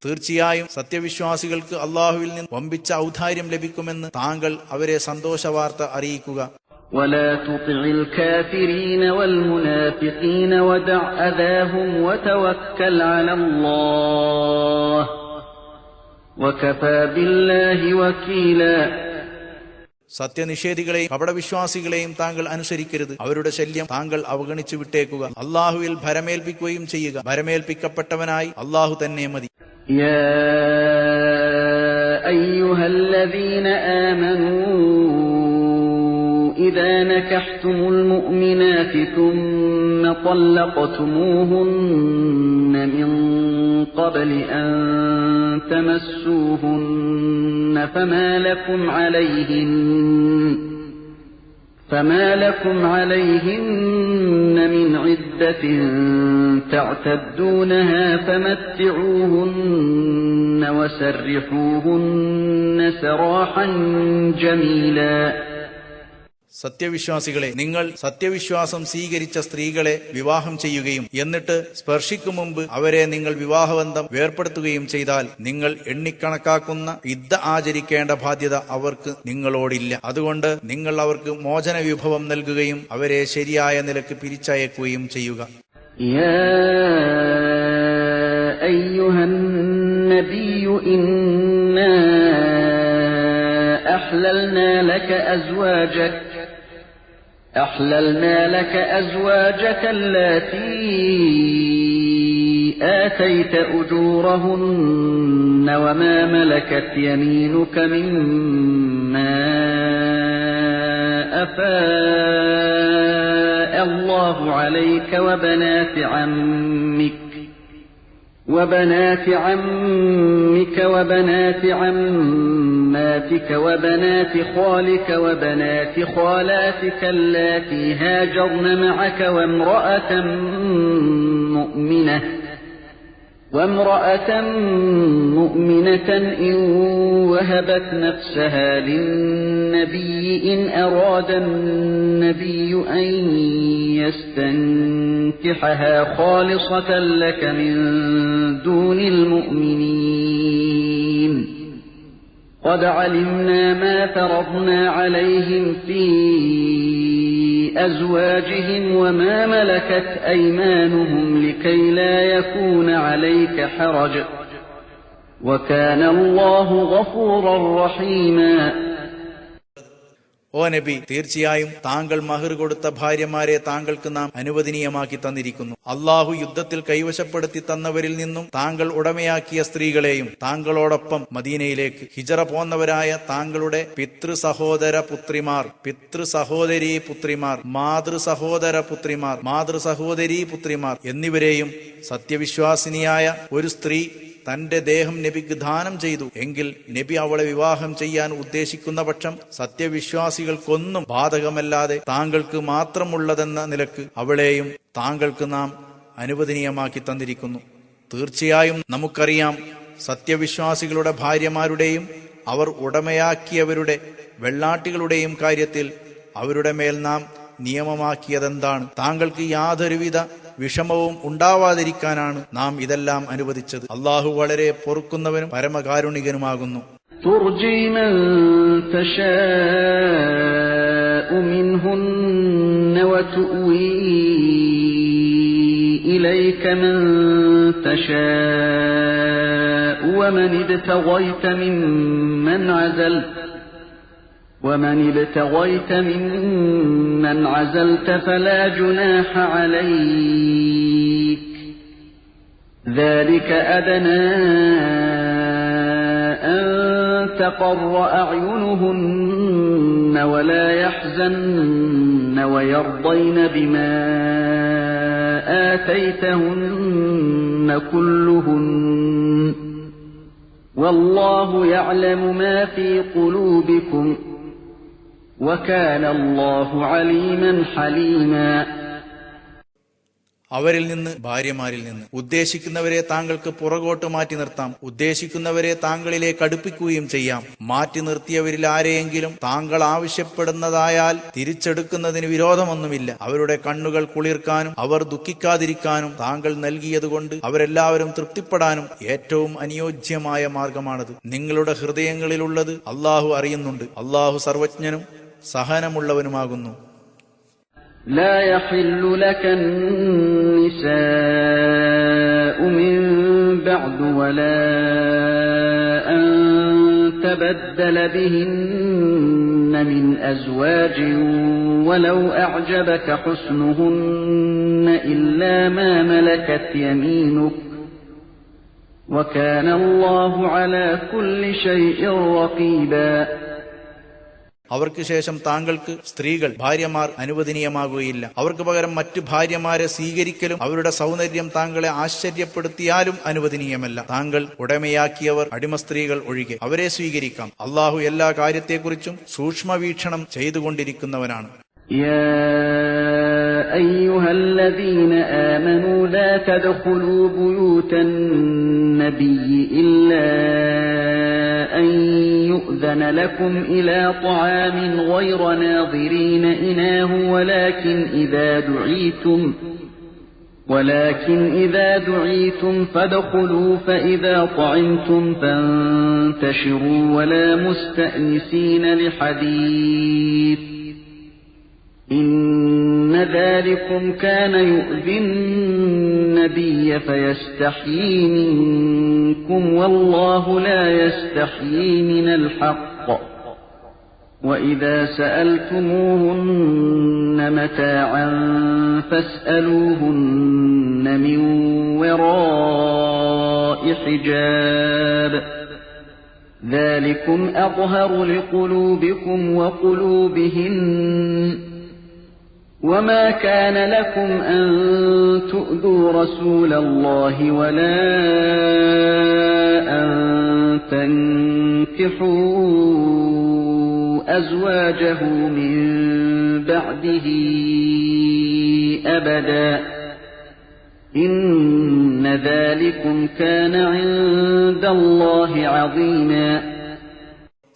തീർച്ചയായും സത്യവിശ്വാസികൾക്ക് അള്ളാഹുവിൽ നിന്ന് വമ്പിച്ച ഔദാര്യം ലഭിക്കുമെന്ന് താങ്കൾ അവരെ സന്തോഷവാർത്ത അറിയിക്കുക. ولا تطع الكافرين والمنافقين ودع أذاهم وتوكل على الله وكفى بالله وكيلا. സത്യനിഷേധികളെയും കപടവിശ്വാസികളെയും താങ്കൾ അനുസരിക്കരുത്. അവരുടെ ശല്യം താങ്കൾ അവഗണിച്ചു വിട്ടേക്കുക. അള്ളാഹുവിൽ ഭരമേൽപ്പിക്കുകയും ചെയ്യുക. ഭരമേൽപ്പിക്കപ്പെട്ടവനായി അള്ളാഹു തന്നെ മതി. يا أيها الذين آمنوا إذا نكحتم المؤمنات ثم طلقتموهن من قبل أن تمسوهن فما لكم عليهن من عدة تعتدونها فمتعوهن وسرحوهن سراحا جميلا. സത്യവിശ്വാസികളെ, നിങ്ങൾ സത്യവിശ്വാസം സ്വീകരിച്ച സ്ത്രീകളെ വിവാഹം ചെയ്യുകയും എന്നിട്ട് സ്പർശിക്കും മുമ്പ് അവരെ നിങ്ങൾ വിവാഹബന്ധം വേർപ്പെടുത്തുകയും ചെയ്താൽ നിങ്ങൾ എണ്ണിക്കണക്കാക്കുന്ന ഇദ്ദ ആചരിക്കേണ്ട ബാധ്യത അവർക്ക് നിങ്ങളോടില്ല. അതുകൊണ്ട് നിങ്ങൾ അവർക്ക് മോചന വിഭവം നൽകുകയും അവരെ ശരിയായ നിലക്ക് പിരിച്ചയക്കുകയും ചെയ്യുക. يا أيها النبي إنا أحللنا لك أزواجك اللاتي آتيت أجورهن وما ملكت يمينك مما أفاء الله عليك وبنات عمك وبنات عمك وبنات عماتك وبنات خالك وبنات خالاتك اللاتي هاجرن معك وامرأة مؤمنة إن وهبت نفسها للنبي إن أراد النبي أن يستنكحها خالصة لك من دون المؤمنين قد علمنا ما فرضنا عليهم في أزواجهم وما ملكت أيمانهم لكي لا يكون عليك حرج وكان الله غفورا رحيما. ഓ നബി, തീർച്ചയായും താങ്കൾ മഹർ കൊടുത്ത ഭാര്യമാരെ താങ്കൾക്ക് നാം അനുവദനീയമാക്കി തന്നിരിക്കുന്നു. അള്ളാഹു യുദ്ധത്തിൽ കൈവശപ്പെടുത്തി തന്നവരിൽ നിന്നും താങ്കൾ ഉടമയാക്കിയ സ്ത്രീകളെയും താങ്കളോടൊപ്പം മദീനയിലേക്ക് ഹിജറ പോന്നവരായ താങ്കളുടെ പിതൃസഹോദര പുത്രിമാർ, പിതൃസഹോദരീ പുത്രിമാർ, മാതൃസഹോദര പുത്രിമാർ, മാതൃസഹോദരീ പുത്രിമാർ എന്നിവരെയും സത്യവിശ്വാസിനിയായ ഒരു സ്ത്രീ തന്റെ ദേഹം നബിക്ക് ദാനം ചെയ്തു എങ്കിൽ നബി അവളെ വിവാഹം ചെയ്യാൻ ഉദ്ദേശിക്കുന്ന പക്ഷം സത്യവിശ്വാസികൾക്കൊന്നും ബാധകമല്ലാതെ താങ്കൾക്ക് മാത്രമുള്ളതെന്ന നിലക്ക് അവളെയും താങ്കൾക്ക് നാം അനുവദനീയമാക്കി തന്നിരിക്കുന്നു. തീർച്ചയായും നമുക്കറിയാം, സത്യവിശ്വാസികളുടെ ഭാര്യമാരുടെയും അവർ ഉടമയാക്കിയവരുടെ വെള്ളാട്ടികളുടെയും കാര്യത്തിൽ അവരുടെ മേൽ നാം നിയമമാക്കിയതെന്താണ്. താങ്കൾക്ക് യാതൊരുവിധ വിഷമവും ഉണ്ടാവാതിരിക്കാനാണ് നാം ഇതെല്ലാം അനുവദിച്ചത്. അള്ളാഹു വളരെ പൊറുക്കുന്നവനും പരമകാരുണികനുമാകുന്നു. തുർജി മൻ തശാഉ മിൻഹുന്ന വതുഈ ഇലൈക മൻ തശാഉ വമൻ ഇബ്തഗൈത ممن عزلت فلا جناح عليك ذلك أدنى أن تقر أعينهن ولا يحزن ويرضين بما آتيتهن كلهن والله يعلم ما في قلوبكم وكان الله عليما حليما. അവരിൽ നിന്ന്, ഭാര്യമാരിൽ നിന്ന് ഉദ്ദേശിക്കുന്നവരെ താങ്കൾക്ക് പുറകോട്ട് മാറ്റി നിർത്താം, ഉദ്ദേശിക്കുന്നവരെ താങ്കളിലേക്ക് അടുപ്പിക്കുകയും ചെയ്യാം. മാറ്റി നിർത്തിയവരിൽ ആരെയെങ്കിലും താങ്കൾ ആവശ്യപ്പെടുന്നതായാൽ തിരിച്ചെടുക്കുന്നതിന് വിരോധമൊന്നുമില്ല. അവരുടെ കണ്ണുകൾ കുളിർക്കാനും അവർ ദുഃഖിക്കാതിരിക്കാനും താങ്കൾ നൽകിയതുകൊണ്ട് അവരെല്ലാവരും തൃപ്തിപ്പെടാനും ഏറ്റവും അനുയോജ്യമായ മാർഗമാണത്. നിങ്ങളുടെ ഹൃദയങ്ങളിലുള്ളത് അള്ളാഹു അറിയുന്നുണ്ട്. അള്ളാഹു സർവജ്ഞനും സഹനമുള്ളവനുമാകുന്നു. لا يحل لك النساء من بعد ولا أن تبدل بهن من أزواج ولو أعجبك حسنهن إلا ما ملكت يمينك وكان الله على كل شيء رقيبا. അവർക്ക് ശേഷം താങ്കൾക്ക് സ്ത്രീകൾ, ഭാര്യമാർ അനുവദനീയമാകുകയില്ല. അവർക്ക് പകരം മറ്റു ഭാര്യമാരെ സ്വീകരിക്കലും അവരുടെ സൗന്ദര്യം താങ്കളെ ആശ്ചര്യപ്പെടുത്തിയാലും അനുവദനീയമല്ല. താങ്കൾ ഉടമയാക്കിയവർ, അടിമ സ്ത്രീകൾ ഒഴികെ അവരെ സ്വീകരിക്കാം. അള്ളാഹു എല്ലാ കാര്യത്തെക്കുറിച്ചും സൂക്ഷ്മവീക്ഷണം ചെയ്തുകൊണ്ടിരിക്കുന്നവനാണ്. يا أيها الذين آمنوا لا تدخلوا بيوت النبي إلا أن يؤذن لكم إلى طعام غير ناظرين إناه ولكن إذا دعيتم فادخلوا فإذا طعمتم فانتشروا ولا مستأنسين لحديث إن ذلكم كان يؤذي النبي فيستحيي منكم والله لا يستحيي من الحق وإذا سألتموهن متاعا فاسألوهن من وراء حجاب ذلكم أطهر لقلوبكم وقلوبهن وما كان لكم أن تؤذوا رسول الله ولا أن تنكحوا أزواجه من بعده أبدا إن ذلكم كان عند الله عظيما.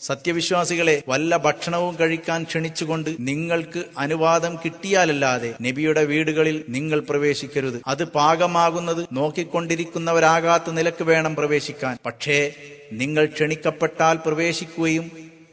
സത്യവിശ്വാസികളെ, വല്ല ഭക്ഷണവും കഴിക്കാൻ ക്ഷണിച്ചുകൊണ്ട് നിങ്ങൾക്ക് അനുവാദം കിട്ടിയാലല്ലാതെ നബിയുടെ വീടുകളിൽ നിങ്ങൾ പ്രവേശിക്കരുത്. അത് പാകമാകുന്നത് നോക്കിക്കൊണ്ടിരിക്കുന്നവരാകാത്ത നിലക്ക് വേണം പ്രവേശിക്കാൻ. പക്ഷേ നിങ്ങൾ ക്ഷണിക്കപ്പെട്ടാൽ പ്രവേശിക്കുകയും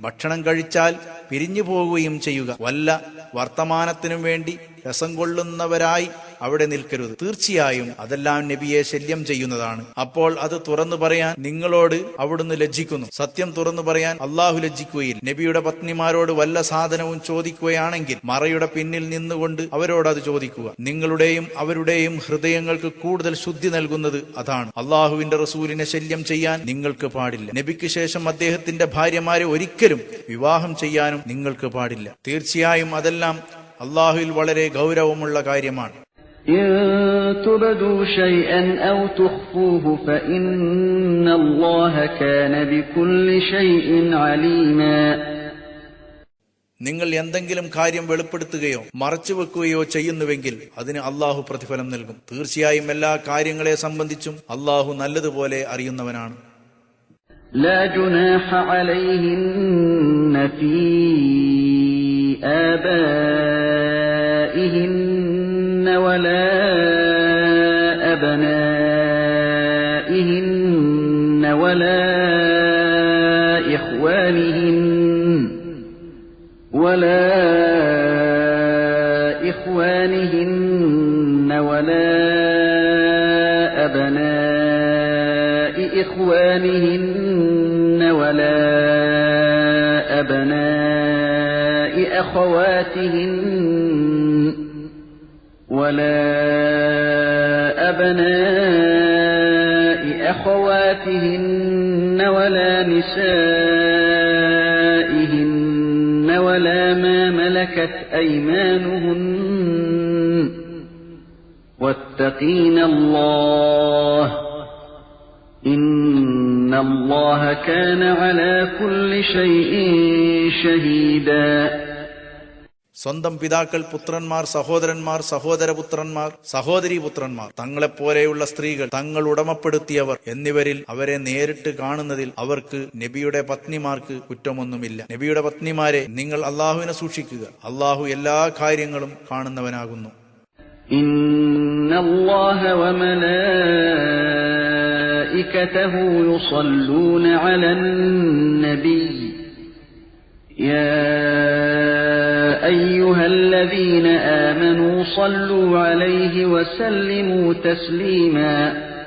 ഭക്ഷണം കഴിച്ചാൽ പിരിഞ്ഞു പോകുകയും ചെയ്യുക. വല്ല വർത്തമാനത്തിനും വേണ്ടി രസം കൊള്ളുന്നവരായി അവിടെ നിൽക്കരുത്. തീർച്ചയായും അതെല്ലാം നബിയെ ശല്യം ചെയ്യുന്നതാണ്. അപ്പോൾ അത് തുറന്നു പറയാൻ നിങ്ങളോട് അവിടുന്ന് ലജ്ജിക്കുന്നു. സത്യം തുറന്നു പറയാൻ അള്ളാഹു ലജ്ജിക്കുകയില്ല. നബിയുടെ പത്നിമാരോട് വല്ല സാധനവും ചോദിക്കുകയാണെങ്കിൽ മറയുടെ പിന്നിൽ നിന്നുകൊണ്ട് അവരോട് അത് ചോദിക്കുക. നിങ്ങളുടെയും അവരുടെയും ഹൃദയങ്ങൾക്ക് കൂടുതൽ ശുദ്ധി നൽകുന്നത് അതാണ്. അള്ളാഹുവിന്റെ റസൂലിനെ ശല്യം ചെയ്യാൻ നിങ്ങൾക്ക് പാടില്ല. നബിക്ക് ശേഷം അദ്ദേഹത്തിന്റെ ഭാര്യമാരെ ഒരിക്കലും വിവാഹം ചെയ്യാനും നിങ്ങൾക്ക് പാടില്ല. തീർച്ചയായും അതെല്ലാം അള്ളാഹുവിൽ വളരെ ഗൗരവമുള്ള കാര്യമാണ്. إن تبدوا شيئا أو تخفوه فإن الله كان بكل شيء عليما. നിങ്ങൾ എന്തെങ്കിലും കാര്യം വെളിപ്പെടുത്തുകയോ മറച്ചുവെക്കുകയോ ചെയ്യുന്നുവെങ്കിൽ അതിന് അള്ളാഹു പ്രതിഫലം നൽകും. തീർച്ചയായും എല്ലാ കാര്യങ്ങളെ സംബന്ധിച്ചും അള്ളാഹു നല്ലതുപോലെ അറിയുന്നവനാണ്. لا جناح عليهن في آبائهن ولا أبنائهن ولا إخوانهن ولا أبناء إخوانهن ولا أبناء أخواتهن ولا أبناء أخواتهن ولا نسائهن ولا ما ملكت أيمانهن واتقين الله إن الله كان على كل شيء شهيدا. സ്വന്തം പിതാക്കൾ, പുത്രന്മാർ, സഹോദരന്മാർ, സഹോദരപുത്രന്മാർ, സഹോദരീപുത്രന്മാർ, തങ്ങളെപ്പോലെയുള്ള സ്ത്രീകൾ, തങ്ങൾ ഉടമപ്പെടുത്തിയവർ എന്നിവരിൽ അവരെ നേരിട്ട് കാണുന്നതിൽ അവർക്ക് നബിയുടെ പത്നിമാർക്ക് കുറ്റമൊന്നുമില്ല. നബിയുടെ പത്നിമാരെ, നിങ്ങൾ അള്ളാഹുവിനെ സൂക്ഷിക്കുക. അള്ളാഹു എല്ലാ കാര്യങ്ങളും കാണുന്നവനാകുന്നു. ഇന്നല്ലാഹ വമലായികതഹു യുസല്ലൂന അലൻ നബി യാ അയ്യുഹല്ലദീന ആമനൂ സല്ലൂ അലൈഹി വസല്ലിമൂ തസ്ലീമാ.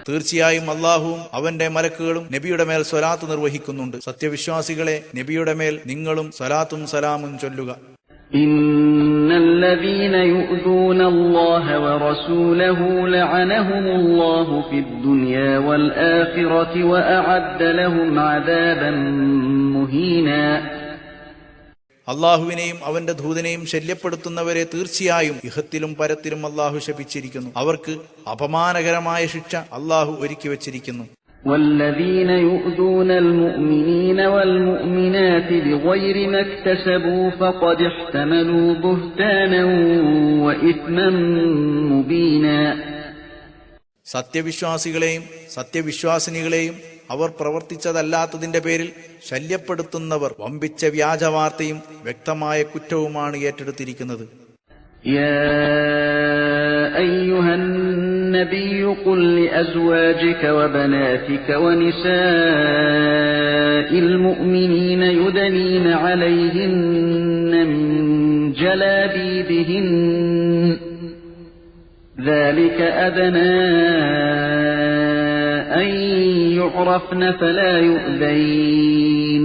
തീർച്ചയായും അള്ളാഹുവും അവന്റെ മലക്കുകളും നബിയുടെ മേൽ സ്വലാത്ത് നിർവഹിക്കുന്നുണ്ട്. സത്യവിശ്വാസികളെ, നബിയുടെ മേൽ നിങ്ങളും സ്വലാത്തും സലാമും ചൊല്ലുക. ഇന്നല്ലദീന യുഅ്ദൂന അല്ലാഹ വറസൂലഹു ലഅനഹുമുല്ലാഹു ഫിദ്ദുനിയാ വൽ ആഖിറതി വഅഅദ്ദ ലഹും അദാബൻ മുഹീനാ. അള്ളാഹുവിനെയും അവന്റെ ദൂതനെയും ശല്യപ്പെടുത്തുന്നവരെ തീർച്ചയായും ഇഹത്തിലും പരത്തിലും അള്ളാഹു ശപിച്ചിരിക്കുന്നു. അവർക്ക് അപമാനകരമായ ശിക്ഷ അള്ളാഹു ഒരുക്കി വച്ചിരിക്കുന്നു. والذين يؤذون المؤمنين والمؤمنات بغير ما اكتسبوا فقد احتملوا بهتانا وإثما مبينا. സത്യവിശ്വാസികളെയും സത്യവിശ്വാസിനികളെയും അവർ പ്രവർത്തിച്ചതല്ലാത്തതിന്റെ പേരിൽ ശല്യപ്പെടുത്തുന്നവർ വമ്പിച്ച വ്യാജവാർത്തയും വ്യക്തമായ കുറ്റവുമാണ് ഏറ്റെടുത്തിരിക്കുന്നത്. يا أيها النبي قل لأزواجك وبناتك ونساء المؤمنين يدنين عليهن من جلابيبهن ذلك أدنى أن يعرفن فلا يؤذين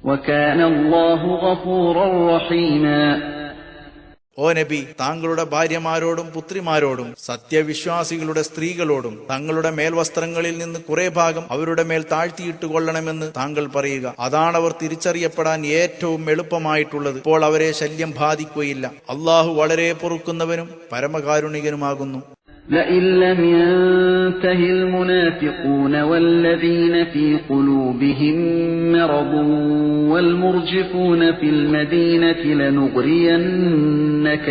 وكان الله غفورا رحيما. ഓ നബി, താങ്കളുടെ ഭാര്യമാരോടും പുത്രിമാരോടും സത്യവിശ്വാസികളുടെ സ്ത്രീകളോടും തങ്ങളുടെ മേൽവസ്ത്രങ്ങളിൽ നിന്ന് കുറെ ഭാഗം അവരുടെ മേൽ താഴ്ത്തിയിട്ട് കൊള്ളണമെന്ന് താങ്കൾ പറയുക. അതാണവർ തിരിച്ചറിയപ്പെടാൻ ഏറ്റവും എളുപ്പമായിട്ടുള്ളത്. ഇപ്പോൾ അവരെ ശല്യം ബാധിക്കുകയില്ല. അള്ളാഹു വളരെ പൊറുക്കുന്നവനും പരമകാരുണികനുമാകുന്നു. لئن لم ينته المنافقون والذين في قلوبهم مرض والمرجفون في المدينة لنغرينك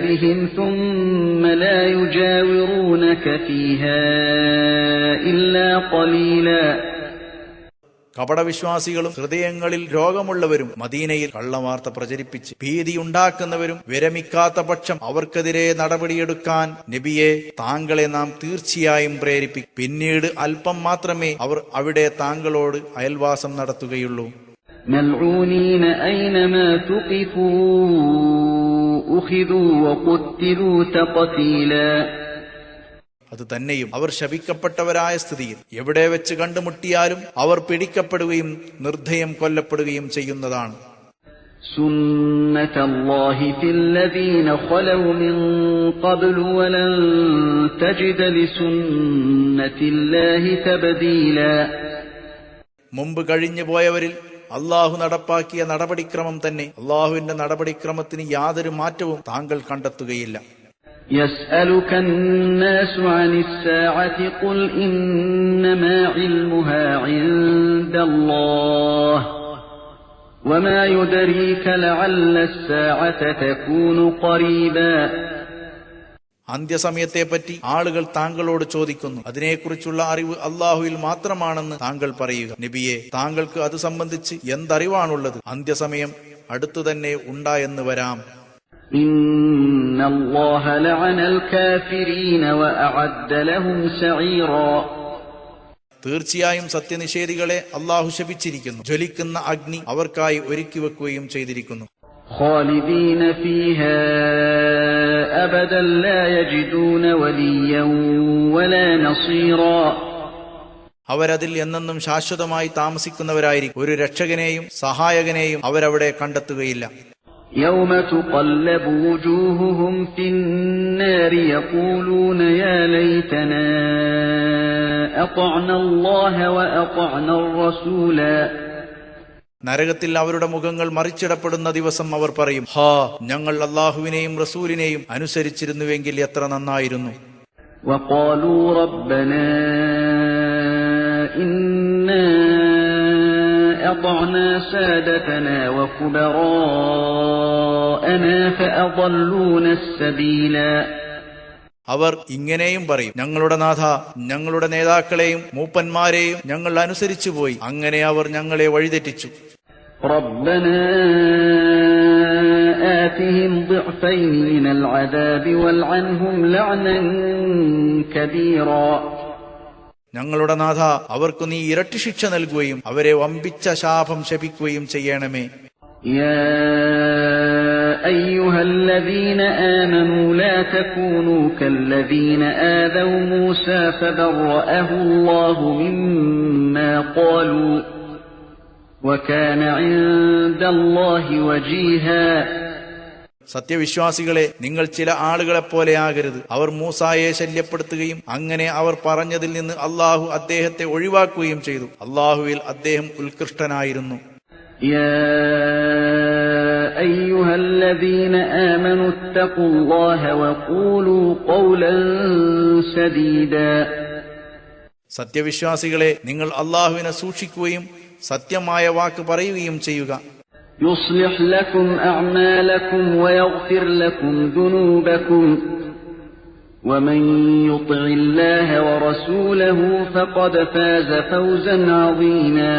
بهم ثم لا يجاورونك فيها إلا قليلا. കപടവിശ്വാസികളും ഹൃദയങ്ങളിൽ രോഗമുള്ളവരും മദീനയിൽ കള്ളവാർത്ത പ്രചരിപ്പിച്ച് ഭീതിയുണ്ടാക്കുന്നവരും വിരമിക്കാത്ത പക്ഷം അവർക്കെതിരെ നടപടിയെടുക്കാൻ നബിയെ താങ്കളെ നാം തീർച്ചയായും പ്രേരിപ്പിക്കും. പിന്നീട് അല്പം മാത്രമേ അവർ അവിടെ താങ്കളോട് അയൽവാസം നടത്തുകയുള്ളൂ. ملعونين أينما ثقفوا أخذوا وقتلوا تقتيلا. അത് തന്നെയും അവർ ശപിക്കപ്പെട്ടവരായ സ്ഥിതിയിൽ എവിടെ വെച്ച് കണ്ടുമുട്ടിയാലും അവർ പിടിക്കപ്പെടുകയും നിർദ്ധയം കൊല്ലപ്പെടുകയും ചെയ്യുന്നതാണ്. سنة الله في الذين خلوا من قبل ولن تجد لسنة الله تبديلا. മുമ്പ് കഴിഞ്ഞു പോയവരിൽ അള്ളാഹു നടപ്പാക്കിയ നടപടിക്രമം തന്നെ അള്ളാഹുവിന്റെ നടപടിക്രമത്തിന് യാതൊരു മാറ്റവും താങ്കൾ കണ്ടെത്തുകയില്ല. يسألك الناس عن الساعة قل إنما علمها عند الله وما يدريك لعل الساعة تكون قريبا. അന്ത്യസമയത്തെപ്പറ്റി ആളുകൾ താങ്കളോട് ചോദിക്കുന്നു. അതിനെക്കുറിച്ചുള്ള അറിവ് അള്ളാഹുവിൽ മാത്രമാണെന്ന് താങ്കൾ പറയുക. നബിയെ, താങ്കൾക്ക് അത് സംബന്ധിച്ച് എന്തറിവാണുള്ളത്? അന്ത്യസമയം അടുത്തുതന്നെ ഉണ്ടായെന്ന് വരാം. إن الله لعن الكافرين وأعد لهم سعيرا. തീർച്ചയായും സത്യനിഷേധികളെ അള്ളാഹു ശപിച്ചിരിക്കുന്നു. ജ്വലിക്കുന്ന അഗ്നി അവർക്കായി ഒരുക്കി വെക്കുകയും ചെയ്തിരിക്കുന്നു. خالدين فيها أبدا لا يجدون وليا ولا نصيرا. അവരതിൽ എന്നെന്നും ശാശ്വതമായി താമസിക്കുന്നവരായിരിക്കും. ഒരു രക്ഷകനെയും സഹായകനെയും അവരവിടെ കണ്ടെത്തുകയില്ല. يوم تقلب وجوههم في النار يقولون يا ليتنا أطعنا الله وأطعنا الرسولا. നരകത്തിൽ അവരുടെ മുഖങ്ങൾ മറിച്ചിടപ്പെടുന്ന ദിവസം അവർ പറയും, ഹാ, ഞങ്ങൾ അള്ളാഹുവിനെയും റസൂലിനെയും അനുസരിച്ചിരുന്നുവെങ്കിൽ എത്ര നന്നായിരുന്നു. وقالوا ربنا إنا أطعنا سادتنا وكبراءنا فأضلونا السبيلا. അവർ ഇങ്ങനെയും പറയും, ഞങ്ങളുടെ നാഥ, ഞങ്ങളുടെ നേതാക്കളെയും മൂപ്പന്മാരെയും ഞങ്ങൾ അനുസരിച്ചു പോയി, അങ്ങനെ അവർ ഞങ്ങളെ വഴിതെറ്റിച്ചു. ربنا آتهم ضعفين من العذاب والعنهم لعنا كبيرا. ഞങ്ങളുടെ നാഥ, അവർക്ക് നീ ഇരട്ടി ശിക്ഷ നൽകുകയും അവരെ വമ്പിച്ച ശാപം ശപിക്കുകയും ചെയ്യണമേ. يا أيها الذين آمنوا لا تكونوا كالذين آذوا موسى فبرأه الله مما قالوا وكان عند الله وجيها. സത്യവിശ്വാസികളെ, നിങ്ങൾ ചില ആളുകളെപ്പോലെയാകരുത്. അവർ മൂസായെ ശല്യപ്പെടുത്തുകയും അങ്ങനെ അവർ പറഞ്ഞതിൽ നിന്ന് അള്ളാഹു അദ്ദേഹത്തെ ഒഴിവാക്കുകയും ചെയ്തു. അള്ളാഹുവിൽ അദ്ദേഹം ഉത്കൃഷ്ടനായിരുന്നു. يا أيها الذين آمنوا اتقوا الله وقولوا قولا سديدا. സത്യവിശ്വാസികളെ, നിങ്ങൾ അള്ളാഹുവിനെ സൂക്ഷിക്കുകയും സത്യമായ വാക്ക് പറയുകയും ചെയ്യുക. يصلح لكم أعمالكم ويغفر لكم ذنوبكم ومن يطع الله ورسوله فقد فاز فوزا عظيما.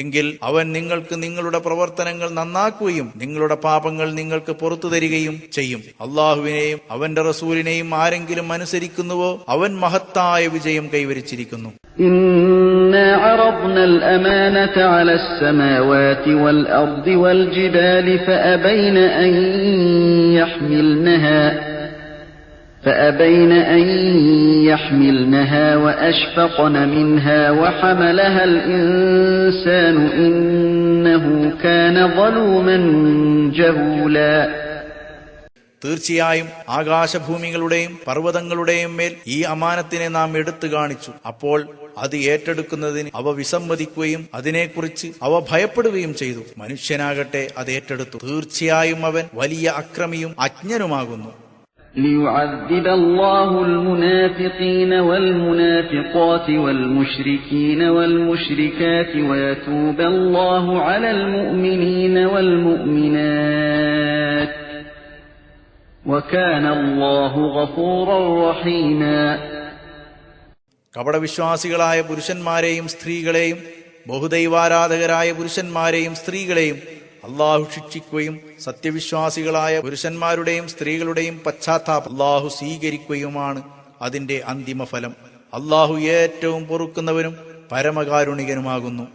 എങ്കിൽ അവൻ നിങ്ങൾക്ക് നിങ്ങളുടെ പ്രവർത്തനങ്ങൾ നന്നാക്കുകയും നിങ്ങളുടെ പാപങ്ങൾ നിങ്ങൾക്ക് പുറത്തു തരികയും ചെയ്യും. അള്ളാഹുവിനെയും അവന്റെ റസൂലിനെയും ആരെങ്കിലും അനുസരിക്കുന്നുവോ അവൻ മഹത്തായ വിജയം കൈവരിച്ചിരിക്കുന്നു. إنا عرضنا الأمانة على السماوات والأرض والجبال فأبين أن يحملنها وأشفقن منها وحملها الإنسان إنه إنه كان ظلوما جهولا. തീർച്ചയായും ആകാശഭൂമികളുടെയും പർവ്വതങ്ങളുടെയും മേൽ ഈ അമാനത്തിനെ നാം എടുത്തു കാണിച്ചു. അപ്പോൾ അത് ഏറ്റെടുക്കുന്നതിന് അവ വിസമ്മതിക്കുകയും അതിനെക്കുറിച്ച് അവ ഭയപ്പെടുകയും ചെയ്തു. മനുഷ്യനാകട്ടെ അത് ഏറ്റെടുത്തു. തീർച്ചയായും അവൻ വലിയ അക്രമിയും അജ്ഞനുമാകുന്നു. ليعذب الله المنافقين والمنافقات والمشركين والمشركات ويتوب الله على المؤمنين والمؤمنات وكان الله غفورا رحيما. കപടവിശ്വാസികളായ പുരുഷന്മാരെയും സ്ത്രീകളെയും ബഹുദൈവാരാധകരായ പുരുഷന്മാരെയും സ്ത്രീകളെയും അള്ളാഹു ശിക്ഷിക്കുകയും സത്യവിശ്വാസികളായ പുരുഷന്മാരുടെയും സ്ത്രീകളുടെയും പശ്ചാത്താപം അള്ളാഹു സ്വീകരിക്കുകയുമാണ് അതിന്റെ അന്തിമഫലം. അള്ളാഹു ഏറ്റവും പൊറുക്കുന്നവനും പരമകാരുണികനുമാകുന്നു.